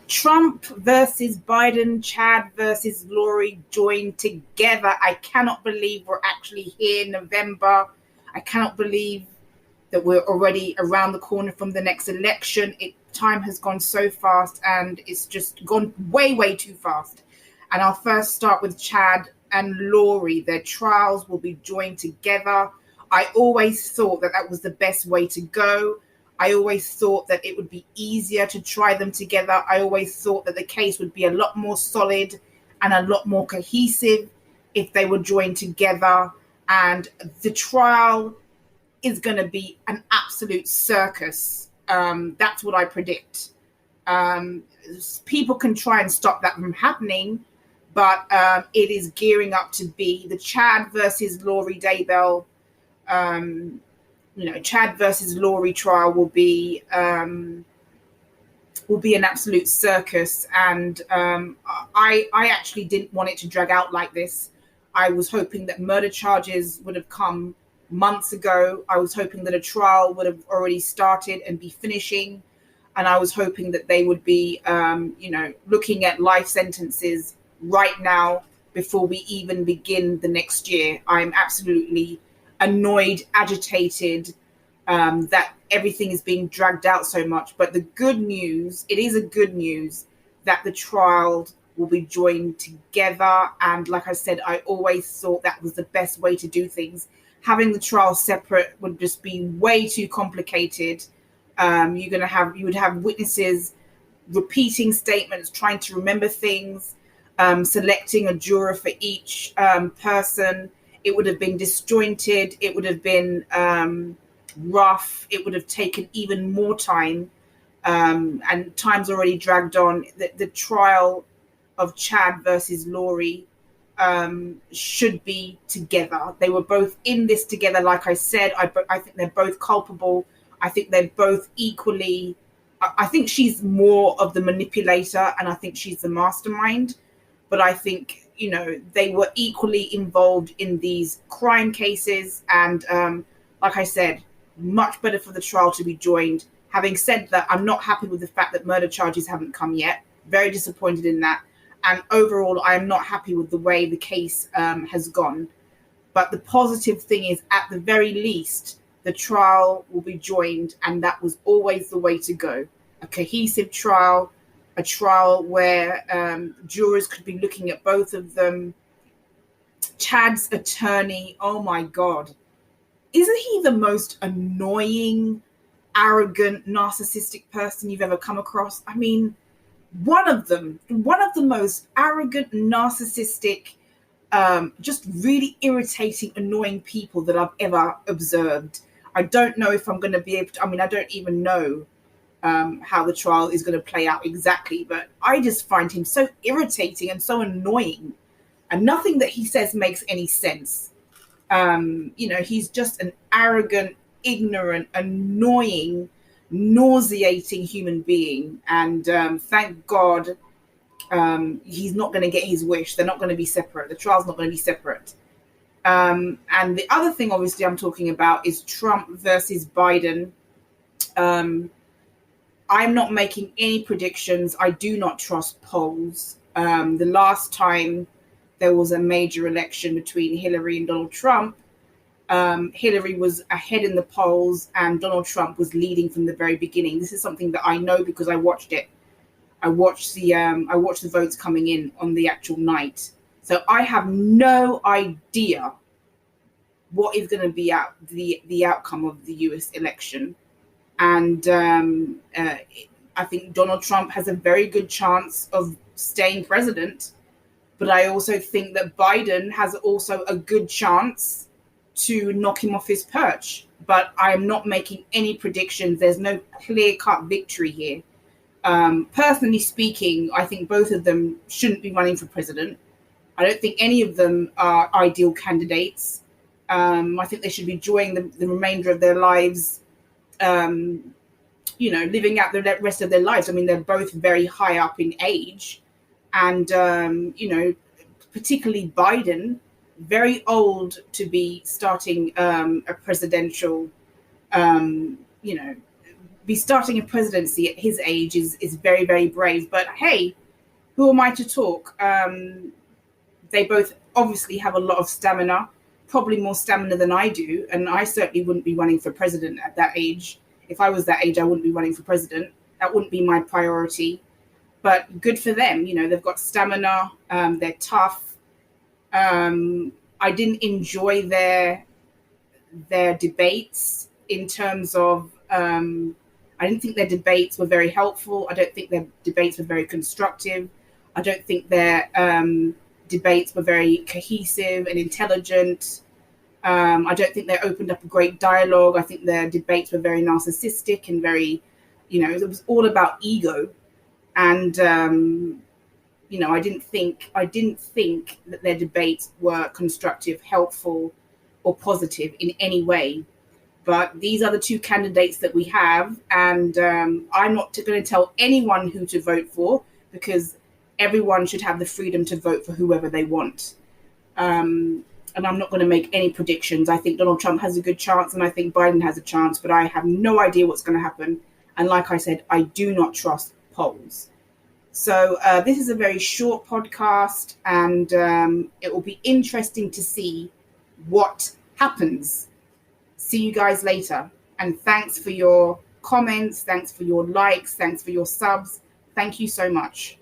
Trump versus Biden, Chad versus Lori joined together. I cannot believe we're actually here in November. I cannot believe that we're already around the corner from the next election. Time has gone so fast, and it's just gone way, way too fast. And I'll first start with Chad and Lori. Their trials will be joined together. I always thought that that was the best way to go. I always thought that it would be easier to try them together. I always thought that the case would be a lot more solid and a lot more cohesive if they were joined together. And the trial is going to be an absolute circus. That's what I predict. People can try and stop that from happening, but it is gearing up to be the Chad versus Lori Daybell. Chad versus Lori trial will be an absolute circus, and I actually didn't want it to drag out like this. I was hoping that murder charges would have come months ago. I was hoping that a trial would have already started and be finishing, and I was hoping that they would be, looking at life sentences right now before we even begin the next year. I'm absolutely annoyed, agitated that everything is being dragged out so much. But the good news, it is a good news that the trial will be joined together. And like I said, I always thought that was the best way to do things. Having the trial separate would just be way too complicated. You would have witnesses repeating statements, trying to remember things, selecting a juror for each person. It would have been disjointed. It would have been rough. It would have taken even more time. And time's already dragged on. The trial of Chad versus Lori should be together. They were both in this together. Like I said, I think they're both culpable. I think they're both equally. I think she's more of the manipulator, and I think she's the mastermind. But I think, they were equally involved in these crime cases. And like I said, much better for the trial to be joined. Having said that, I'm not happy with the fact that murder charges haven't come yet. Very disappointed in that. And overall, I am not happy with the way the case has gone. But the positive thing is, at the very least, the trial will be joined. And that was always the way to go. A cohesive trial, a trial where jurors could be looking at both of them. Chad's attorney, oh my God. Isn't he the most annoying, arrogant, narcissistic person you've ever come across? I mean, one of the most arrogant, narcissistic, just really irritating, annoying people that I've ever observed. I don't know if I'm going to be able to, I don't even know how the trial is going to play out exactly, but I just find him so irritating and so annoying, and nothing that he says makes any sense. He's just an arrogant, ignorant, annoying, nauseating human being, and thank God he's not going to get his wish. They're not going to be separate. The trial's not going to be separate. And the other thing, obviously, I'm talking about is Trump versus Biden. I'm not making any predictions. I do not trust polls. The last time there was a major election between Hillary and Donald Trump, Hillary was ahead in the polls and Donald Trump was leading from the very beginning. This is something that I know because I watched it. I watched the votes coming in on the actual night. So I have no idea what is going to be the outcome of the US election. And I think Donald Trump has a very good chance of staying president. But I also think that Biden has also a good chance to knock him off his perch. But I am not making any predictions. There's no clear-cut victory here. Personally speaking, I think both of them shouldn't be running for president. I don't think any of them are ideal candidates. I think they should be enjoying the remainder of their lives, living out the rest of their lives. I mean, they're both very high up in age. And, particularly Biden, very old to be starting a presidential, be starting a presidency at his age is very, very brave. But hey, who am I to talk? They both obviously have a lot of stamina, probably more stamina than I do. And I certainly wouldn't be running for president at that age. If I was that age, I wouldn't be running for president. That wouldn't be my priority. But good for them. You know, they've got stamina. They're tough. I didn't enjoy their debates in terms of, I didn't think their debates were very helpful. I don't think their debates were very constructive. I don't think their debates were very cohesive and intelligent. I don't think they opened up a great dialogue. I think their debates were very narcissistic and very, you know, it was all about ego. And, you know, I didn't think that their debates were constructive, helpful, or positive in any way. But these are the two candidates that we have. And I'm not going to tell anyone who to vote for, because everyone should have the freedom to vote for whoever they want. And I'm not going to make any predictions. I think Donald Trump has a good chance, and I think Biden has a chance, but I have no idea what's going to happen. And like I said, I do not trust polls. So this is a very short podcast, and it will be interesting to see what happens. See you guys later. And thanks for your comments. Thanks for your likes. Thanks for your subs. Thank you so much.